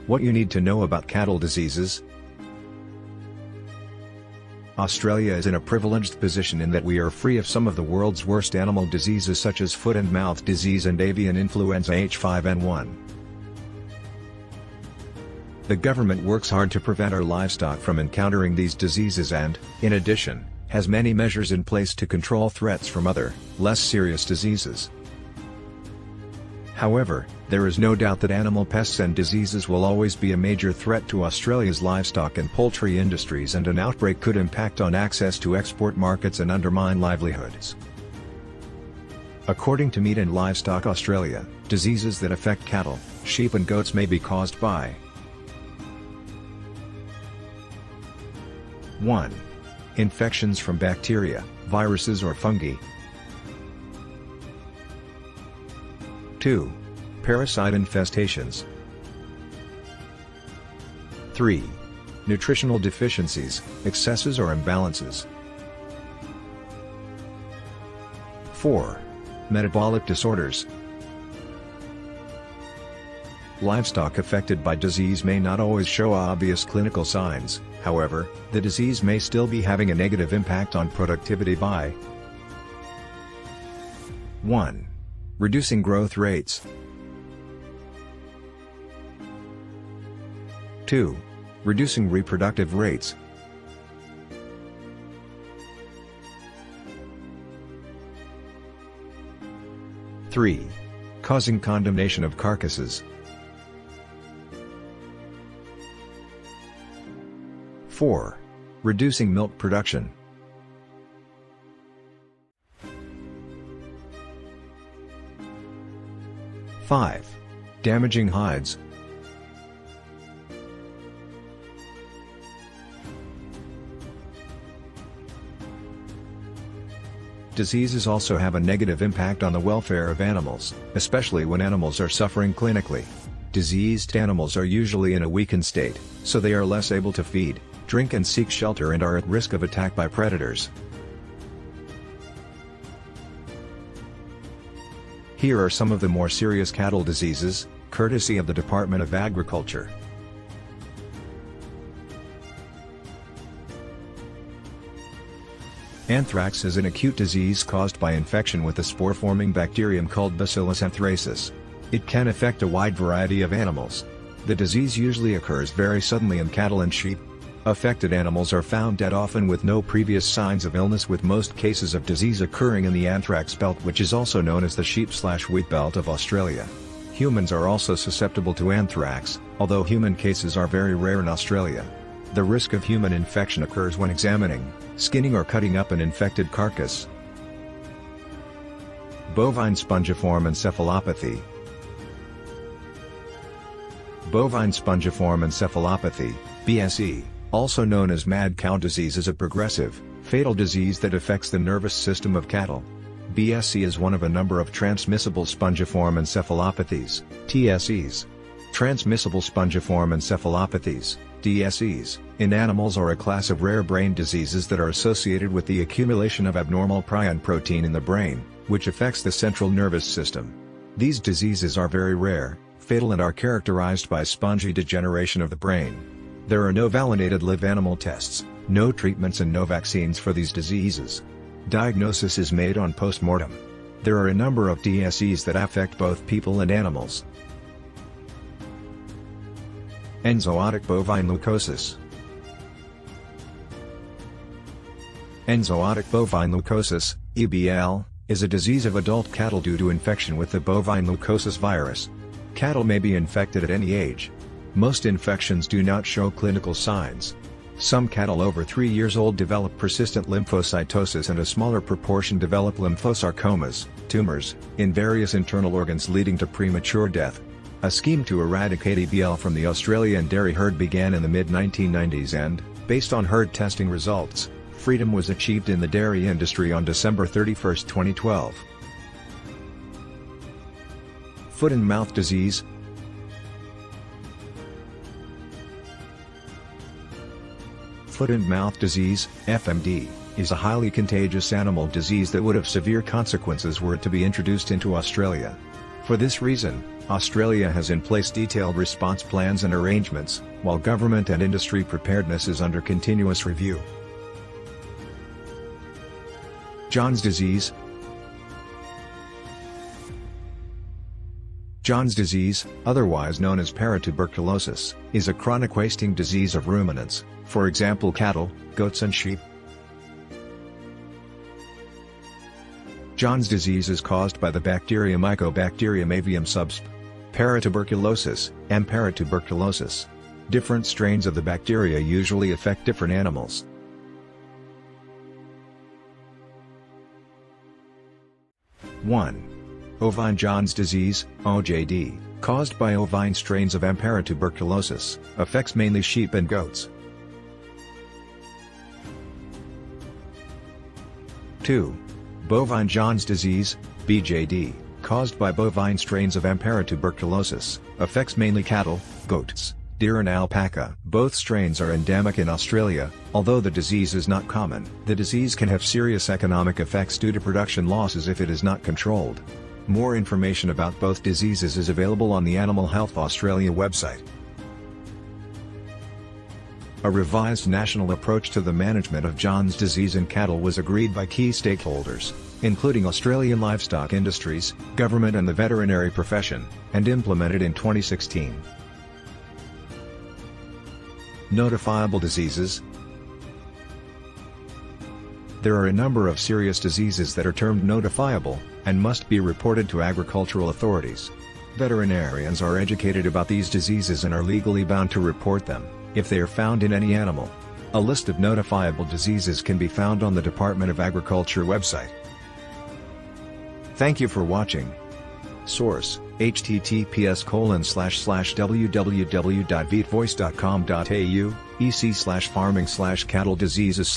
What you need to know about cattle diseases. Australia is in a privileged position in that we are free of some of the world's worst animal diseases such as foot and mouth disease and avian influenza H5N1. The government works hard to prevent our livestock from encountering these diseases and, in addition, has many measures in place to control threats from other, less serious diseases. However, there is no doubt that animal pests and diseases will always be a major threat to Australia's livestock and poultry industries, and an outbreak could impact on access to export markets and undermine livelihoods. According to Meat and Livestock Australia, diseases that affect cattle, sheep and goats may be caused by 1. Infections from bacteria, viruses or fungi. 2. Parasite infestations. 3. Nutritional deficiencies, excesses or imbalances. 4. Metabolic disorders. Livestock affected by disease may not always show obvious clinical signs, however, the disease may still be having a negative impact on productivity by 1. Reducing growth rates. 2. Reducing reproductive rates. 3. Causing condemnation of carcasses. 4. Reducing milk production. 5. Damaging hides. 6. Diseases also have a negative impact on the welfare of animals, especially when animals are suffering clinically. Diseased animals are usually in a weakened state, so they are less able to feed, drink and seek shelter and are at risk of attack by predators. Here are some of the more serious cattle diseases, courtesy of the Department of Agriculture. Anthrax is an acute disease caused by infection with a spore-forming bacterium called Bacillus anthracis. It can affect a wide variety of animals. The disease usually occurs very suddenly in cattle and sheep. Affected animals are found dead often with no previous signs of illness, with most cases of disease occurring in the anthrax belt, which is also known as the sheep/wheat belt of Australia. Humans are also susceptible to anthrax, although human cases are very rare in Australia. The risk of human infection occurs when examining, skinning or cutting up an infected carcass. Bovine spongiform encephalopathy. Bovine spongiform encephalopathy, BSE, also known as mad cow disease, is a progressive, fatal disease that affects the nervous system of cattle. BSE is one of a number of transmissible spongiform encephalopathies, TSEs. Transmissible spongiform encephalopathies, DSEs, in animals are a class of rare brain diseases that are associated with the accumulation of abnormal prion protein in the brain, which affects the central nervous system. These diseases are very rare, fatal and are characterized by spongy degeneration of the brain. There are no validated live animal tests, no treatments and no vaccines for these diseases. Diagnosis is made on post-mortem. There are a number of DSEs that affect both people and animals. Enzootic bovine leukosis. Enzootic bovine leukosis, EBL, is a disease of adult cattle due to infection with the bovine leukosis virus. Cattle may be infected at any age. Most infections do not show clinical signs. Some cattle over 3 years old develop persistent lymphocytosis, and a smaller proportion develop lymphosarcomas, tumors, in various internal organs, leading to premature death. A scheme to eradicate EBL from the Australian dairy herd began in the mid-1990s and, based on herd testing results, freedom was achieved in the dairy industry on December 31, 2012. Foot and mouth disease. Foot and mouth disease, FMD, is a highly contagious animal disease that would have severe consequences were it to be introduced into Australia. For this reason, Australia has in place detailed response plans and arrangements, while government and industry preparedness is under continuous review. Johne's disease. Johne's disease, otherwise known as paratuberculosis, is a chronic wasting disease of ruminants, for example cattle, goats and sheep. Johne's disease is caused by the bacteria Mycobacterium avium subsp. Paratuberculosis, and paratuberculosis. Different strains of the bacteria usually affect different animals. (1) Bovine Johne's disease, OJD, caused by ovine strains of paratuberculosis, affects mainly sheep and goats. 2. Bovine Johne's disease, BJD, caused by bovine strains of paratuberculosis, affects mainly cattle, goats, deer and alpaca. Both strains are endemic in Australia, although the disease is not common. The disease can have serious economic effects due to production losses if it is not controlled. More information about both diseases is available on the Animal Health Australia website. A revised national approach to the management of Johne's disease in cattle was agreed by key stakeholders, including Australian livestock industries, government and the veterinary profession, and implemented in 2016. Notifiable diseases. There are a number of serious diseases that are termed notifiable, and must be reported to agricultural authorities. Veterinarians are educated about these diseases and are legally bound to report them, if they are found in any animal. A list of notifiable diseases can be found on the Department of Agriculture website. Thank you for watching. Source: https://www.vitvoice.com.au, ec/farming/cattle diseases/